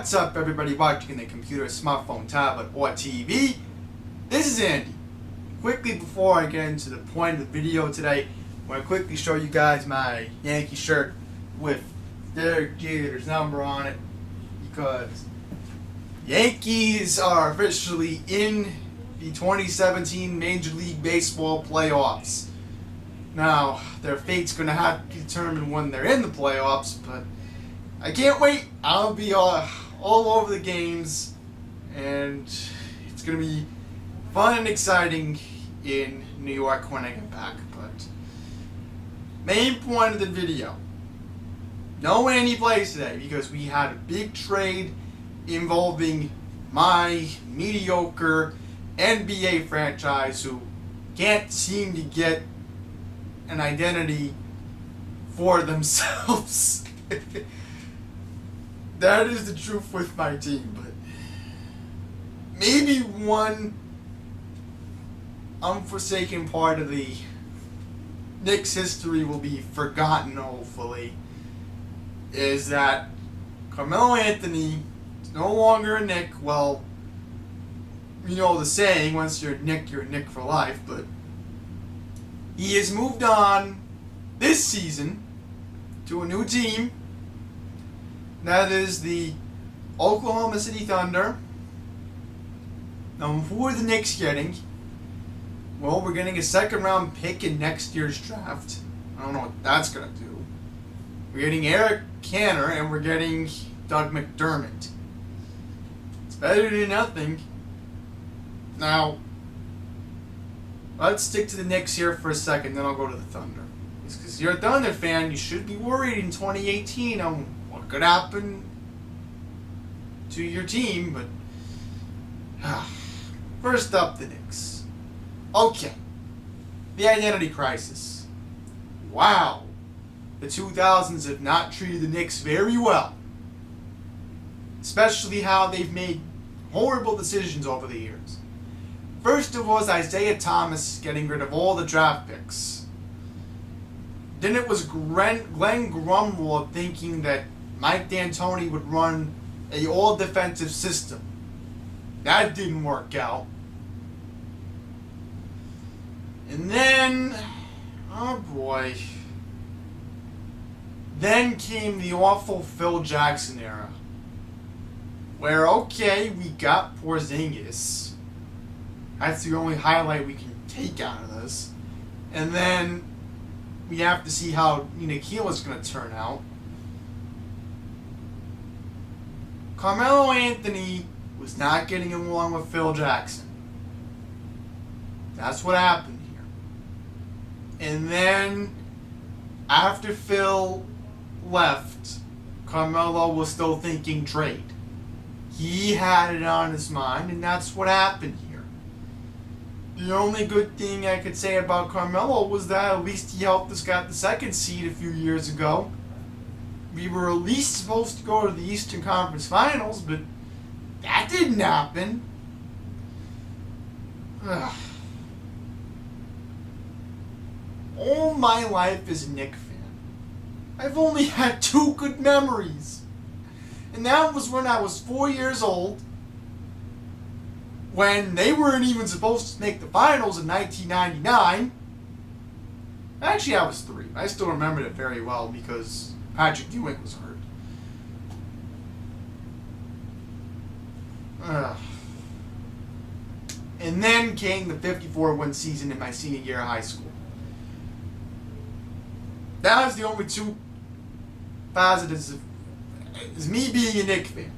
What's up, everybody watching the computer, smartphone, tablet, or TV? This is Andy. Quickly, before I get into the point of the video today, I want to quickly show you guys my Yankees shirt with their Gears number on it, because Yankees are officially in the 2017 Major League Baseball playoffs. Now, their fate's going to have to determine when they're in the playoffs, but I can't wait. I'll be all over the games, and it's going to be fun and exciting in New York when I get back. But main point of the video, no Andy plays today because we had a big trade involving my mediocre NBA franchise who can't seem to get an identity for themselves. That is the truth with my team, but maybe one unforsaken part of the Knicks history will be forgotten, hopefully, is that Carmelo Anthony is no longer a Knick. Well, you know the saying, once you're a Knick for life, but he has moved on this season to a new team. That is the Oklahoma City Thunder. Now, who are the Knicks getting? Well, we're getting a second-round pick in next year's draft. I don't know what that's going to do. We're getting Eric Canner, and we're getting Doug McDermott. It's better than nothing. Now, let's stick to the Knicks here for a second, then I'll go to the Thunder. Because you're a Thunder fan, you should be worried in 2018 on what could happen to your team, but first up, the Knicks. Okay, the identity crisis. Wow, the 2000s have not treated the Knicks very well, especially how they've made horrible decisions over the years. First it was Isaiah Thomas getting rid of all the draft picks. Then it was Glenn Grunwald thinking that Mike D'Antoni would run a all-defensive system. That didn't work out. And then, oh boy, then came the awful Phil Jackson era, where, okay, we got Porzingis. That's the only highlight we can take out of this. And then we have to see how Nikhil is going to turn out. Carmelo Anthony was not getting along with Phil Jackson. That's what happened here. And then, after Phil left, Carmelo was still thinking trade. He had it on his mind, and that's what happened here. The only good thing I could say about Carmelo was that at least he helped us get the second seed a few years ago. We were at least supposed to go to the Eastern Conference Finals, but that didn't happen. Ugh. All my life as a Knicks fan, I've only had two good memories. And that was when I was 4 years old, when they weren't even supposed to make the finals in 1999. Actually, I was 3. I still remembered it very well because Patrick Ewing was hurt. And then came the 54-win season in my senior year of high school. That was the only two positives is me being a Knicks fan.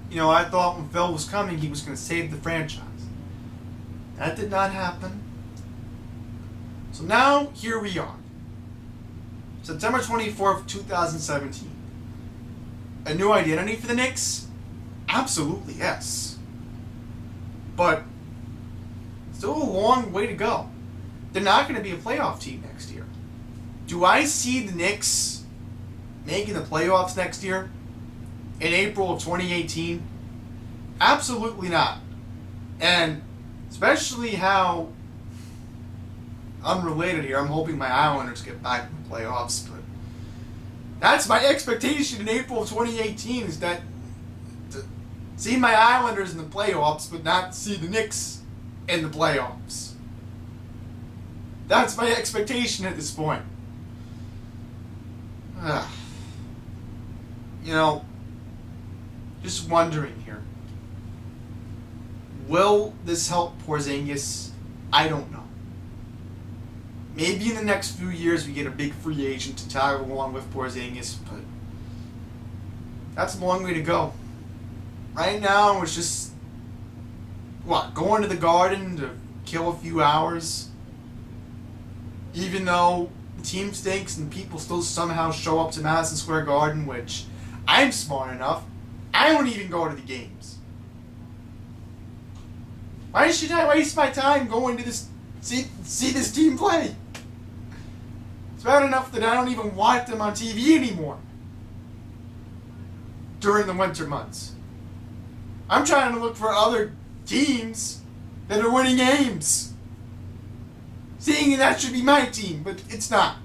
You know, I thought when Phil was coming, he was going to save the franchise. That did not happen. So now, here we are. September 24th, 2017. A new identity for the Knicks? Absolutely, yes. But still a long way to go. They're not going to be a playoff team next year. Do I see the Knicks making the playoffs next year? In April of 2018? Absolutely not. And especially how, unrelated here, I'm hoping my Islanders get back in the playoffs, but That's my expectation in April of 2018, is that to see my Islanders in the playoffs, but not see the Knicks in the playoffs. That's my expectation at this point. You know, just wondering here. Will this help Porzingis? I don't know. Maybe in the next few years we get a big free agent to tag along with Porzingis, but that's a long way to go. Right now it's just, going to the Garden to kill a few hours. Even though the team stinks and people still somehow show up to Madison Square Garden, which I'm smart enough, I don't even go to the games. Why should I waste my time going to see this team play? It's bad enough that I don't even watch them on TV anymore during the winter months. I'm trying to look for other teams that are winning games. Seeing that should be my team, but it's not.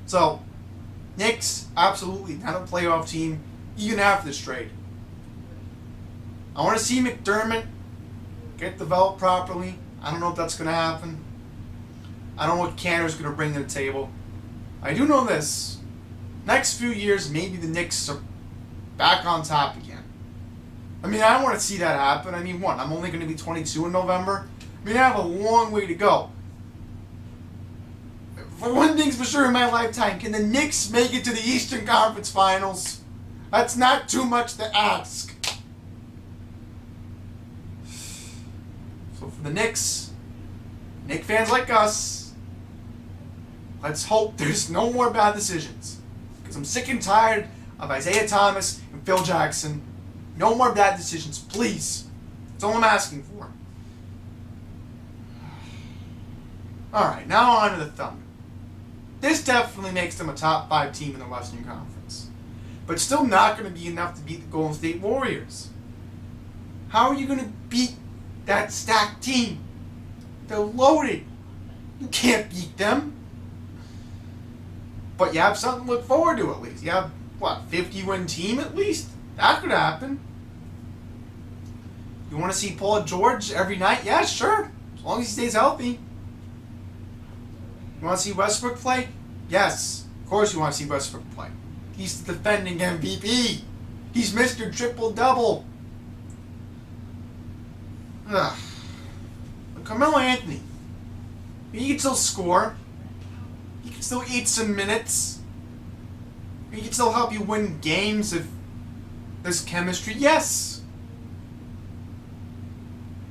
So, Knicks, absolutely not a playoff team, even after this trade. I want to see McDermott get developed properly. I don't know if that's going to happen. I don't know what Cantor's going to bring to the table. I do know this. Next few years, maybe the Knicks are back on top again. I mean, I don't want to see that happen. I mean, I'm only going to be 22 in November. I mean, I have a long way to go. For one thing's for sure in my lifetime, can the Knicks make it to the Eastern Conference Finals? That's not too much to ask. So for the Knicks, Knicks fans like us, let's hope there's no more bad decisions. Because I'm sick and tired of Isaiah Thomas and Phil Jackson. No more bad decisions, please. That's all I'm asking for. Alright, now on to the Thunder. This definitely makes them a top 5 team in the Western Conference. But still not going to be enough to beat the Golden State Warriors. How are you going to beat that stacked team? They're loaded. You can't beat them. But you have something to look forward to at least. You have, 50-win team at least? That could happen. You want to see Paul George every night? Yeah, sure. As long as he stays healthy. You want to see Westbrook play? Yes. Of course you want to see Westbrook play. He's the defending MVP. He's Mr. Triple-Double. But Carmelo Anthony, he can still score. He can still eat some minutes. He can still help you win games if there's chemistry. Yes.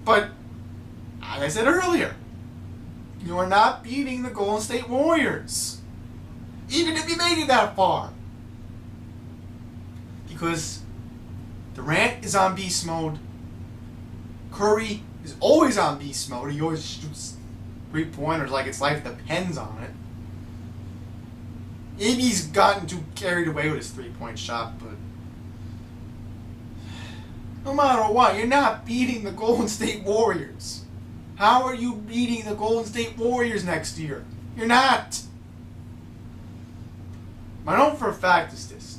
But, as I said earlier, you are not beating the Golden State Warriors. Even if you made it that far. Because Durant is on beast mode. Curry is always on beast mode. He always shoots 3-pointers like his life depends on it. Maybe he's gotten too carried away with his 3-point shot, but no matter what, you're not beating the Golden State Warriors. How are you beating the Golden State Warriors next year? You're not. My know for a fact is this.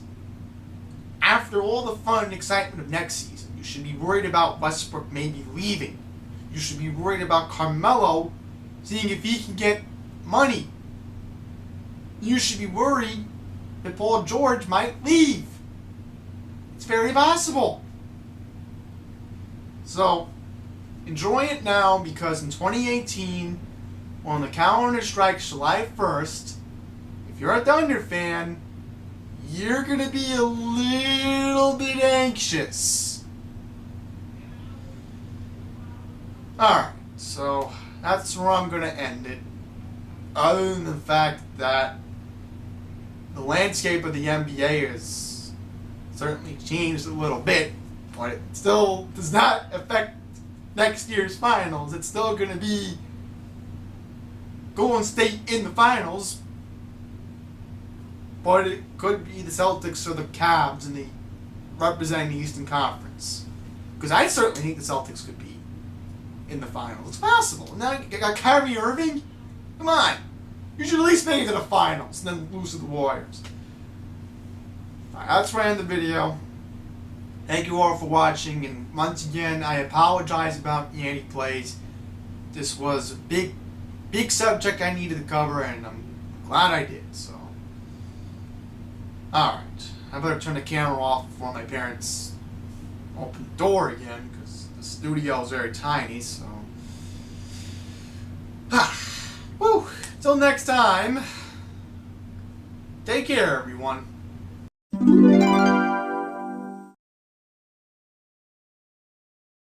After all the fun and excitement of next season, you should be worried about Westbrook maybe leaving. You should be worried about Carmelo seeing if he can get money. You should be worried that Paul George might leave. It's very possible. So, enjoy it now, because in 2018, when the calendar strikes July 1st, if you're a Thunder fan, you're going to be a little bit anxious. Alright, so that's where I'm going to end it. Other than the fact that the landscape of the NBA has certainly changed a little bit, but it still does not affect next year's finals. It's still going to be Golden State in the finals, but it could be the Celtics or the Cavs in the representing the Eastern Conference. Because I certainly think the Celtics could be in the finals. It's possible. Now you got Kyrie Irving. Come on, You should at least make it to the finals and then lose to the Warriors. Alright, that's why I end the video. Thank you all for watching, and once again, I apologize about Yanni plays. This was a big subject I needed to cover, and I'm glad I did, so. Alright, I better turn the camera off before my parents open the door again, because the studio is very tiny, so. Woo! Till next time, take care, everyone.